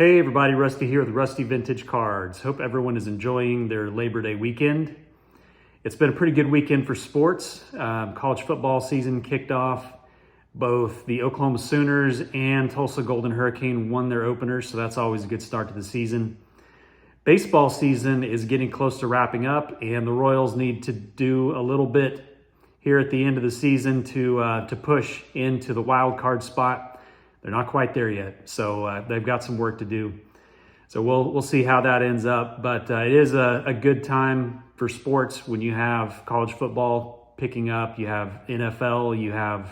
Hey everybody, Rusty here with Rusty Vintage Cards. Hope everyone is enjoying their Labor Day weekend. It's been a pretty good weekend for sports. College football season kicked off. Both the Oklahoma Sooners and Tulsa Golden Hurricane won their openers, so that's always a good start to the season. Baseball season is getting close to wrapping up, and the Royals need to do a little bit here at the end of the season to push into the wild card spot. They're not quite there yet, so they've got some work to do. So we'll see how that ends up, but it is a good time for sports when you have college football picking up, you have NFL, you have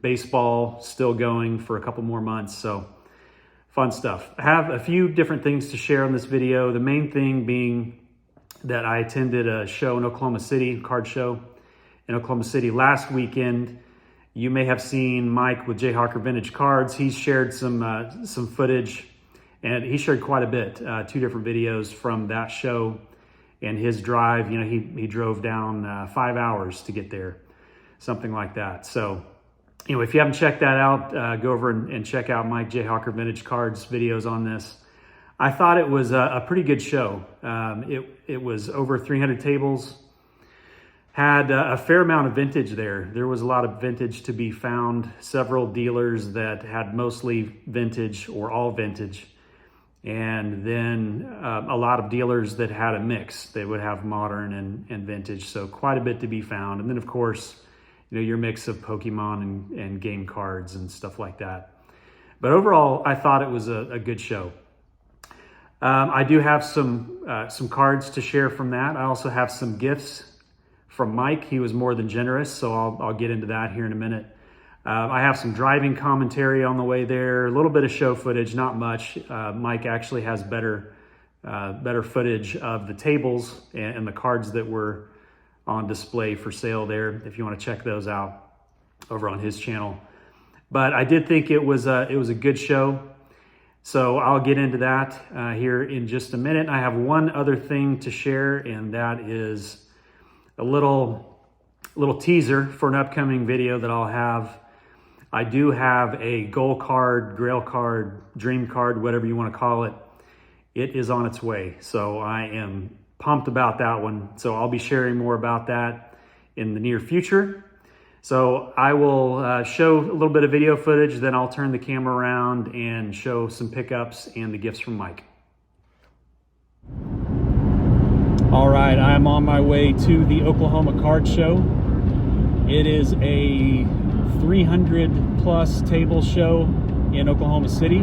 baseball still going for a couple more months, so fun stuff. I have a few different things to share on this video. The main thing being that I attended a show in Oklahoma City, card show in Oklahoma City last weekend. You may have seen Mike with Jayhawker Vintage Cards. He's shared some footage, and he shared quite a bit, 2 different videos from that show and his drive. You know, he drove down 5 hours to get there, something like that. So, you know, if you haven't checked that out, go over and check out Mike Jayhawker Vintage Cards videos on this. I thought it was a pretty good show. It was over 300 tables. Had a fair amount of vintage there. There was a lot of vintage to be found. Several dealers that had mostly vintage or all vintage. And then a lot of dealers that had a mix. They would have modern and vintage. So quite a bit to be found. And then of course, you know, your mix of Pokemon and game cards and stuff like that. But overall, I thought it was a good show. I do have some cards to share from that. I also have some gifts from Mike. He was more than generous, so I'll get into that here in a minute. I have some driving commentary on the way there, a little bit of show footage, not much. Mike actually has better footage of the tables and the cards that were on display for sale there, if you want to check those out over on his channel. But I did think it was a good show, so I'll get into that here in just a minute. I have one other thing to share, and that is a little teaser for an upcoming video that I'll have. I do have a goal card, grail card, dream card, whatever you want to call it. It is on its way. So I am pumped about that one. So I'll be sharing more about that in the near future. So I will show a little bit of video footage, then I'll turn the camera around and show some pickups and the gifts from Mike. All right, I'm on my way to the Oklahoma Card Show. It is a 300 plus table show in Oklahoma City.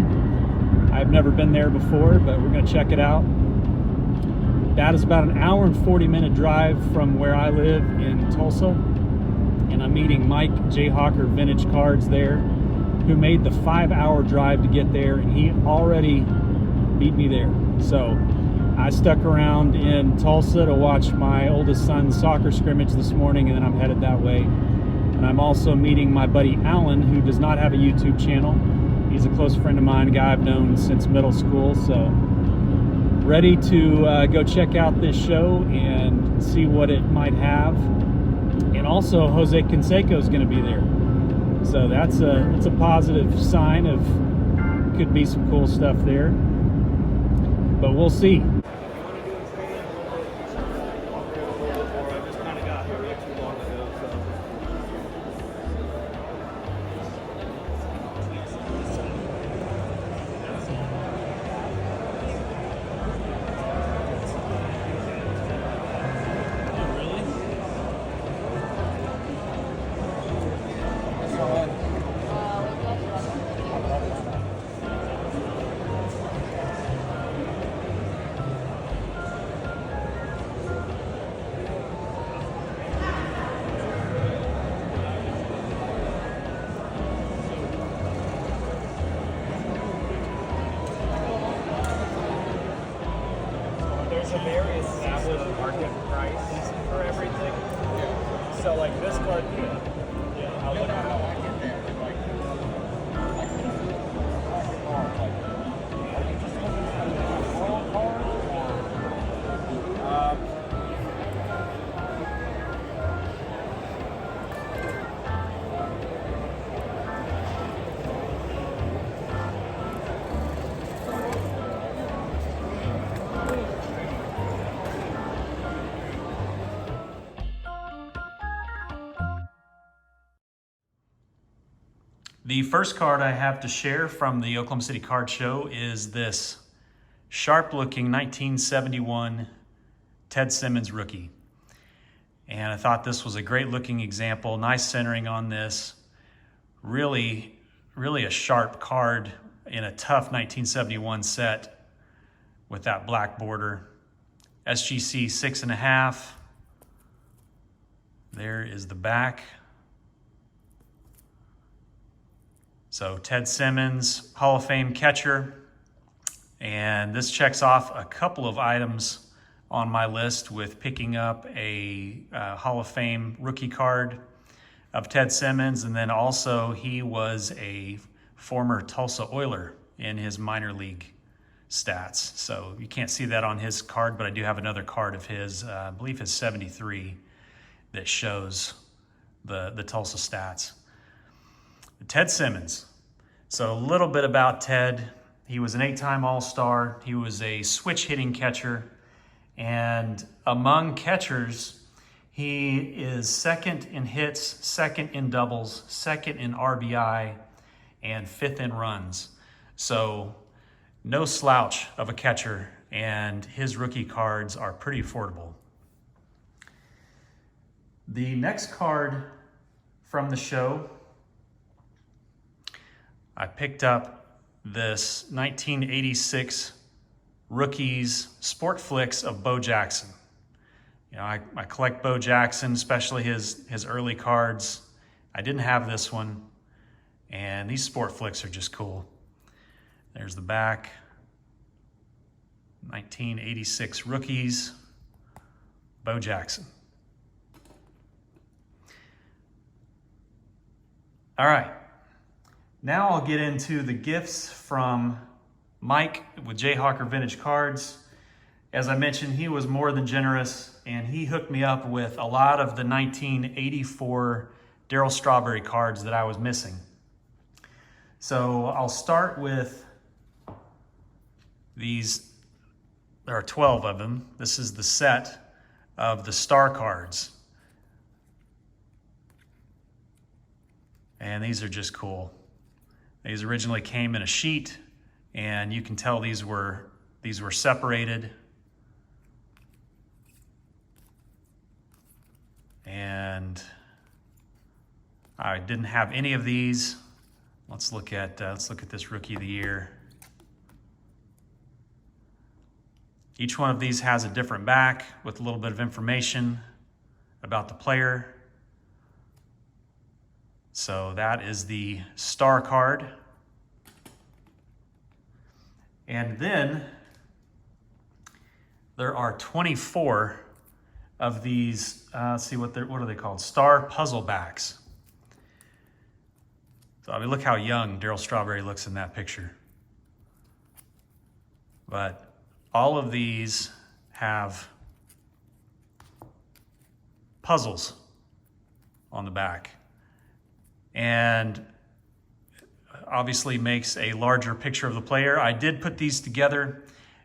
I've never been there before, but we're gonna check it out. That is about an hour and 40-minute drive from where I live in Tulsa. And I'm meeting Mike Jayhawker Vintage Cards there, who made the 5-hour drive to get there, and he already beat me there. So I stuck around in Tulsa to watch my oldest son's soccer scrimmage this morning, and then I'm headed that way. And I'm also meeting my buddy Alan, who does not have a YouTube channel. He's a close friend of mine, a guy I've known since middle school. So ready to go check out this show and see what it might have. And also Jose Canseco is going to be there. So that's a positive sign of could be some cool stuff there. But we'll see. There's a very established market price for everything. So like this card, I'll look at how I get there. Like, I can are you just looking at the world card or The first card I have to share from the Oklahoma City Card Show is this sharp-looking 1971 Ted Simmons rookie. And I thought this was a great-looking example. Nice centering on this. Really a sharp card in a tough 1971 set with that black border. SGC 6.5. There is the back. So Ted Simmons, Hall of Fame catcher. And this checks off a couple of items on my list with picking up a Hall of Fame rookie card of Ted Simmons. And then also he was a former Tulsa Oiler in his minor league stats. So you can't see that on his card, but I do have another card of his, I believe his 73, that shows the Tulsa stats. Ted Simmons. So a little bit about Ted. He was an 8-time All-Star. He was a switch hitting catcher. And among catchers, he is second in hits, second in doubles, second in RBI, and 5th in runs. So no slouch of a catcher, and his rookie cards are pretty affordable. The next card from the show, I picked up this 1986 Rookies Sport Flicks of Bo Jackson. You know, I collect Bo Jackson, especially his early cards. I didn't have this one, and these Sport Flicks are just cool. There's the back. 1986 Rookies, Bo Jackson. All right. Now I'll get into the gifts from Mike with Jayhawker Vintage Cards. As I mentioned, he was more than generous, and he hooked me up with a lot of the 1984 Daryl Strawberry cards that I was missing. So I'll start with these. There are 12 of them. This is the set of the star cards. And these are just cool. These originally came in a sheet, and you can tell these were separated. And I didn't have any of these. Let's look at this Rookie of the Year. Each one of these has a different back with a little bit of information about the player. So that is the star card. And then there are 24 of these, let's see what are they called? Star puzzle backs. So I mean, look how young Daryl Strawberry looks in that picture. But all of these have puzzles on the back, and obviously makes a larger picture of the player. I did put these together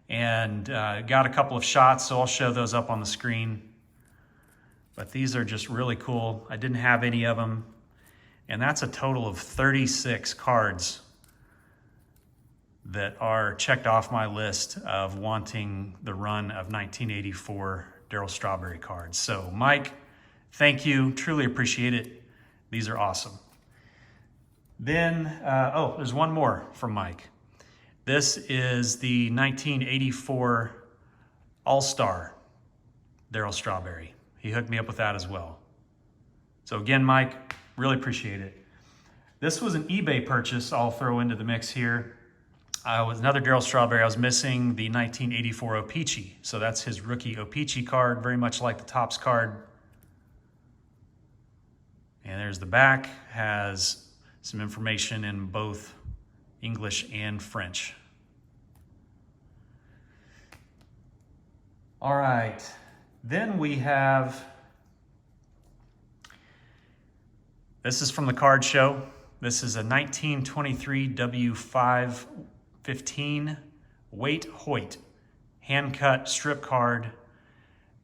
and got a couple of shots, so I'll show those up on the screen. But these are just really cool. I didn't have any of them, and that's a total of 36 cards that are checked off my list of wanting the run of 1984 Daryl Strawberry cards. So Mike, thank you, truly appreciate it. These are awesome. Then, there's one more from Mike. This is the 1984 All-Star Daryl Strawberry. He hooked me up with that as well. So again, Mike, really appreciate it. This was an eBay purchase I'll throw into the mix here. Was another Daryl Strawberry. I was missing the 1984 O-Pee-Chee. So that's his rookie O-Pee-Chee card, very much like the Topps card. And there's the back, has some information in both English and French. All right, then we have, this is from the card show. This is a 1923 W515 Waite Hoyt hand-cut strip card.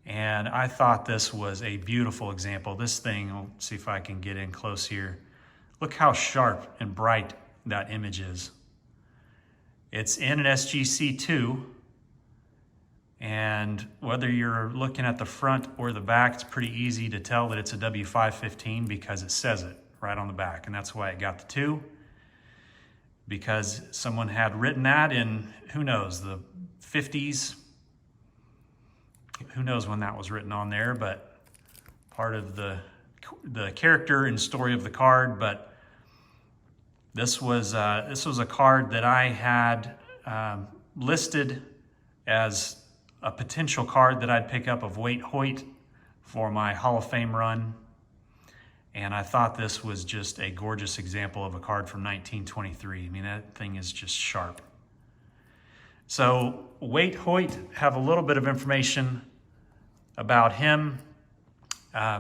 And I thought this was a beautiful example. This thing, I'll see if I can get in close here. Look how sharp and bright that image is. It's in an SGC2, and whether you're looking at the front or the back, it's pretty easy to tell that it's a W515 because it says it right on the back, and that's why it got the 2, because someone had written that in, who knows, the 50s. Who knows when that was written on there, but part of the character and story of the card. But this was a card that I had listed as a potential card that I'd pick up of Waite Hoyt for my Hall of Fame run. And I thought this was just a gorgeous example of a card from 1923. I mean, that thing is just sharp. So Waite Hoyt, have a little bit of information about him.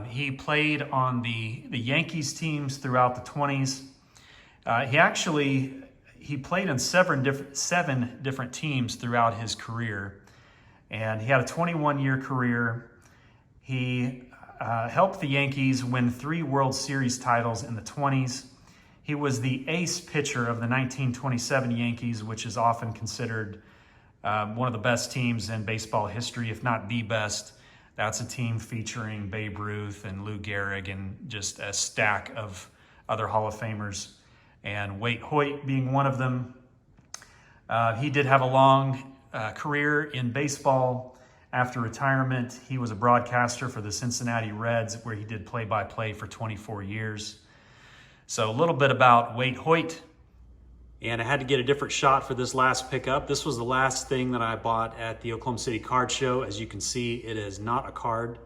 He played on the Yankees teams throughout the 20s. He played in seven different teams throughout his career, and he had a 21-year career. He helped the Yankees win 3 World Series titles in the 20s. He was the ace pitcher of the 1927 Yankees, which is often considered one of the best teams in baseball history, if not the best. That's a team featuring Babe Ruth and Lou Gehrig and just a stack of other Hall of Famers, and Waite Hoyt being one of them. He did have a long career in baseball. After retirement, he was a broadcaster for the Cincinnati Reds, where he did play-by-play for 24 years. So a little bit about Waite Hoyt. And I had to get a different shot for this last pickup. This was the last thing that I bought at the Oklahoma City Card Show. As you can see, it is not a card.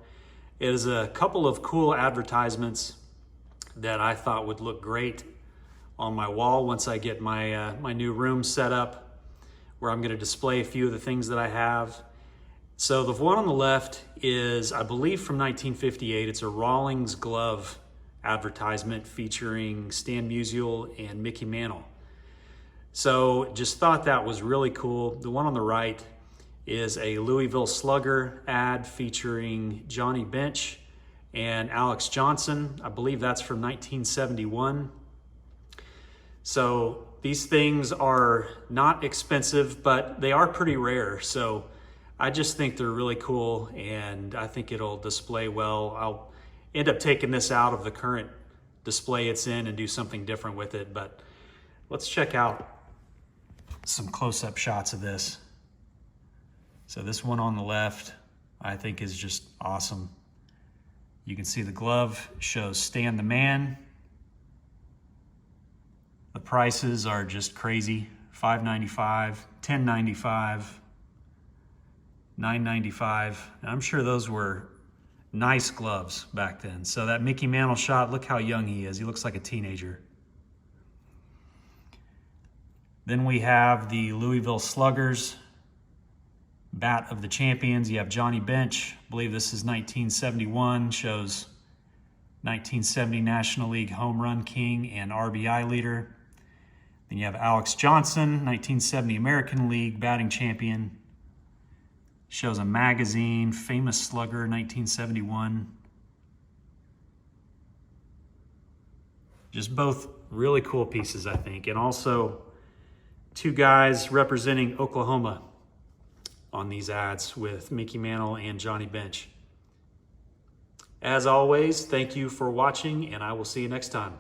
It is a couple of cool advertisements that I thought would look great on my wall once I get my, my new room set up, where I'm gonna display a few of the things that I have. So the one on the left is, I believe, from 1958. It's a Rawlings glove advertisement featuring Stan Musial and Mickey Mantle. So just thought that was really cool. The one on the right is a Louisville Slugger ad featuring Johnny Bench and Alex Johnson. I believe that's from 1971. So these things are not expensive, but they are pretty rare. So I just think they're really cool, and I think it'll display well. I'll end up taking this out of the current display it's in and do something different with it, but let's check out some close-up shots of this. So this one on the left, I think, is just awesome. You can see the glove shows Stan the Man. The prices are just crazy. $5.95, $10.95, $9.95. I'm sure those were nice gloves back then. So that Mickey Mantle shot, look how young he is. He looks like a teenager. Then we have the Louisville Sluggers, Bat of the Champions. You have Johnny Bench. I believe this is 1971. Shows 1970 National League Home Run King and RBI leader. Then you have Alex Johnson, 1970 American League Batting Champion. Shows a magazine, Famous Slugger, 1971. Just both really cool pieces, I think. And also 2 guys representing Oklahoma on these ads with Mickey Mantle and Johnny Bench. As always, thank you for watching, and I will see you next time.